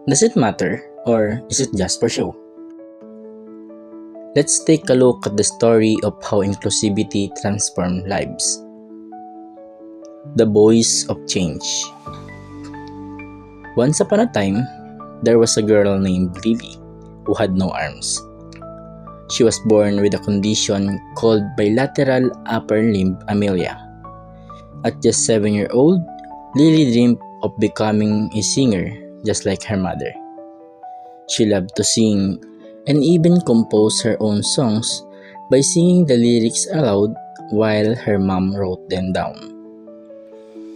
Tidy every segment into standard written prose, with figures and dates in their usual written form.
Does it matter, or is it just for show? Let's take a look at the story of how inclusivity transformed lives. The Voice of Change. Once upon a time, there was a girl named Lily who had no arms. She was born with a condition called bilateral upper limb amelia. At just 7-year-old, Lily dreamed of becoming a singer just like her mother. She loved to sing and even compose her own songs by singing the lyrics aloud while her mom wrote them down.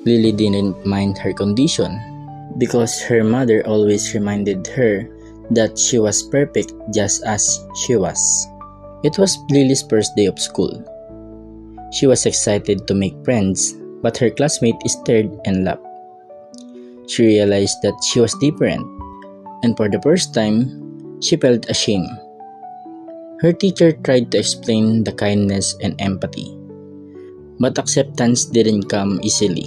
Lily didn't mind her condition because her mother always reminded her that she was perfect just as she was. It was Lily's first day of school. She was excited to make friends, but her classmate stared and laughed. She realized that she was different, and for the first time, she felt ashamed. Her teacher tried to explain the kindness and empathy, but acceptance didn't come easily.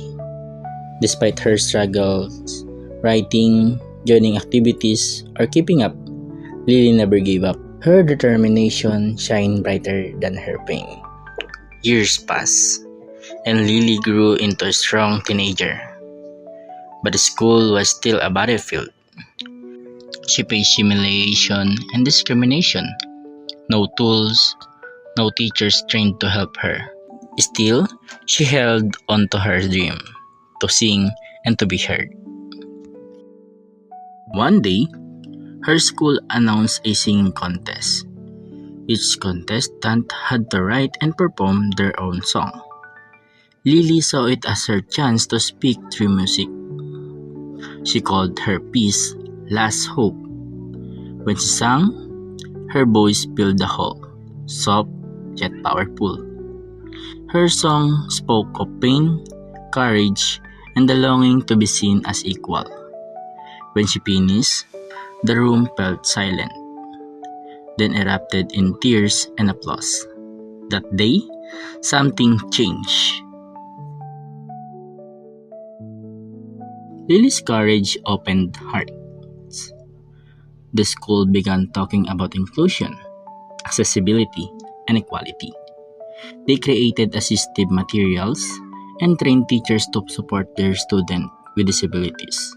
Despite her struggles, writing, joining activities, or keeping up, Lily never gave up. Her determination shined brighter than her pain. Years passed, and Lily grew into a strong teenager. But the school was still a battlefield. She faced humiliation and discrimination. No tools, no teachers trained to help her. Still, she held on to her dream, to sing and to be heard. One day, her school announced a singing contest. Each contestant had to write and perform their own song. Lily saw it as her chance to speak through music. She called her piece Last Hope. When she sang, her voice filled the hall, soft yet powerful. Her song spoke of pain, courage, and the longing to be seen as equal. When she finished, the room felt silent, then erupted in tears and applause. That day, something changed. Lily's courage opened hearts. The school began talking about inclusion, accessibility, and equality. They created assistive materials and trained teachers to support their students with disabilities.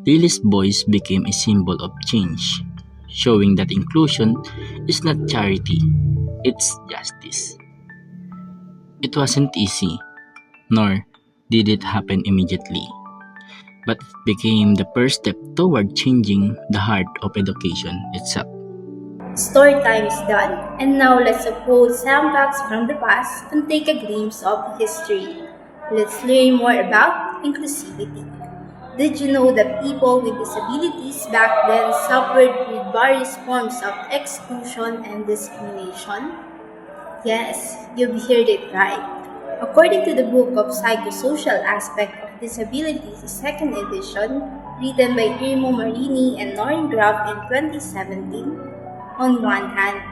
Lily's voice became a symbol of change, showing that inclusion is not charity, it's justice. It wasn't easy, nor did it happen immediately, but it became the first step toward changing the heart of education itself. Story time is done, and now let's upload some facts from the past and take a glimpse of history. Let's learn more about inclusivity. Did you know that people with disabilities back then suffered with various forms of exclusion and discrimination? Yes, you've heard it right. According to the book of Psychosocial Aspect of Disabilities, second edition, written by Irmo Marini and Noreen Graff in 2017, on one hand,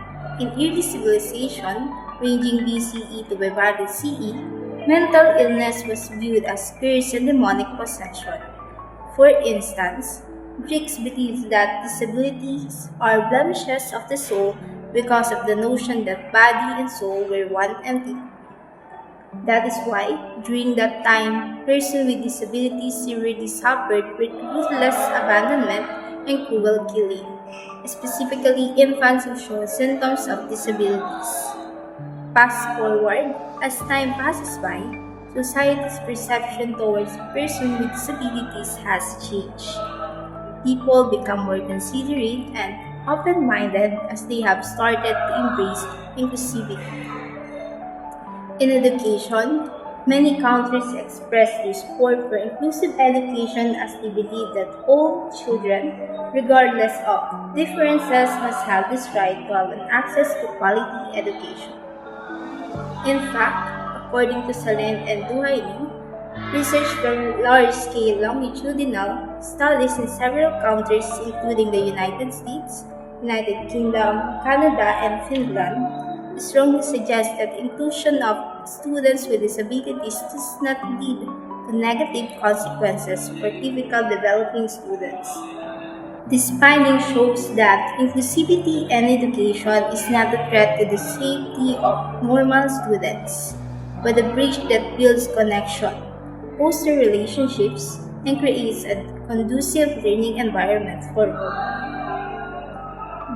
in early civilization, ranging BCE to Bivalid CE, mental illness was viewed as curse and demonic possession. For instance, Greeks believed that disabilities are blemishes of the soul because of the notion that body and soul were one entity. That is why, during that time, persons with disabilities severely suffered with ruthless abandonment and cruel killing, specifically infants who show symptoms of disabilities. Fast forward, as time passes by, society's perception towards persons with disabilities has changed. People become more considerate and open-minded as they have started to embrace inclusivity. In education, many countries express their support for inclusive education as they believe that all children, regardless of differences, must have this right to have an access to quality education. In fact, according to Salin and Duhaili, research from large-scale longitudinal studies in several countries including the United States, United Kingdom, Canada, and Finland strongly suggests that inclusion of students with disabilities does not lead to negative consequences for typical developing students. This finding shows that inclusivity and education is not a threat to the safety of normal students, but a bridge that builds connection, fosters relationships, and creates a conducive learning environment for all.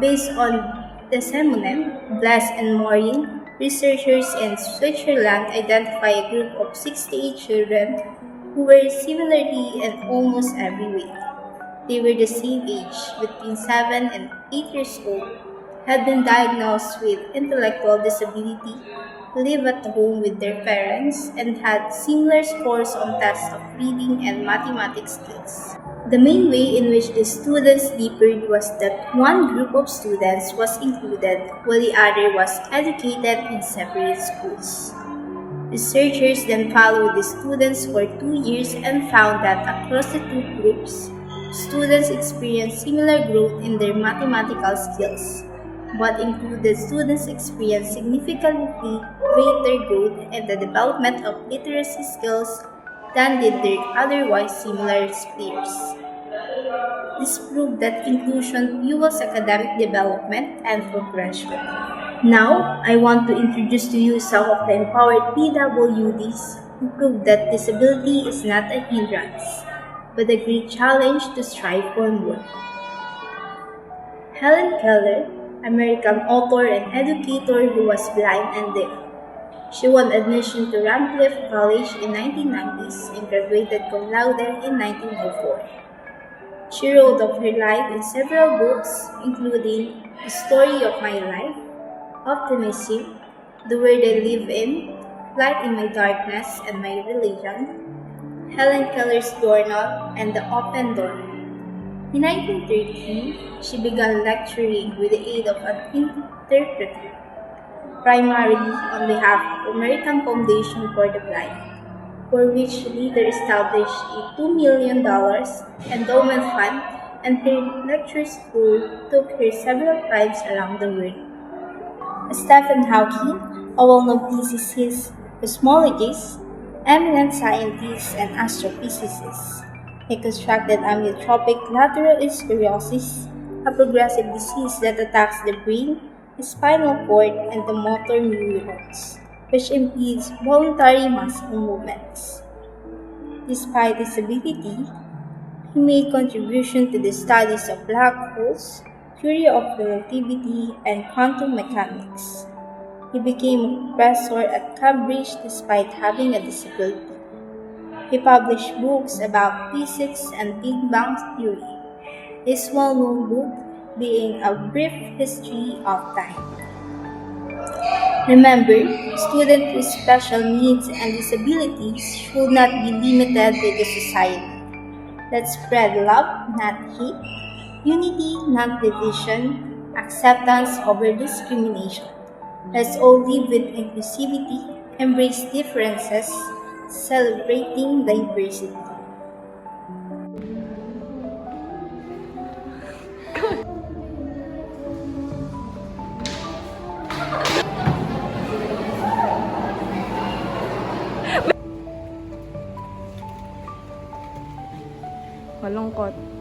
Based on Desamonen, Blass, and Morin, researchers in Switzerland identify a group of 68 children who were similarly in almost every way. They were the same age, between 7 and 8 years old, had been diagnosed with intellectual disability, lived at home with their parents, and had similar scores on tests of reading and mathematics skills. The main way in which the students differed was that one group of students was included while the other was educated in separate schools. Researchers then followed the students for 2 years and found that across the two groups, students experienced similar growth in their mathematical skills, but included students experienced significantly greater growth in the development of literacy skills than did their otherwise similar peers. This proved that inclusion fuels academic development and progression. Now, I want to introduce to you some of the empowered PWDs who proved that disability is not a hindrance, but a great challenge to strive for more. Helen Keller, American author and educator who was blind and deaf. She won admission to Radcliffe College in 1990s and graduated cum laude in 1904. She wrote of her life in several books, including The Story of My Life, Optimism, The World I Live In, Light in My Darkness and My Religion, Helen Keller's Journal, and The Open Door. In 1913, she began lecturing with the aid of an interpreter, primarily on behalf of American Foundation for the Blind, for which she later established a $2 million endowment fund, and her lecture tour took her several times around the world. Stephen Hawking, a well-known physicist, cosmologist, eminent scientist, and astrophysicist, he constructed amyotrophic lateral sclerosis, a progressive disease that attacks the brain, the spinal cord, and the motor neurons, which impedes voluntary muscle movements. Despite disability, he made contributions to the studies of black holes, theory of relativity, and quantum mechanics. He became a professor at Cambridge despite having a disability. He published books about physics and Big Bang theory, his well-known book being A Brief History of Time. Remember, students with special needs and disabilities should not be limited by the society. Let's spread love, not hate, unity, not division, acceptance over discrimination. Let's all live with inclusivity, embrace differences, celebrating diversity. Malungkot.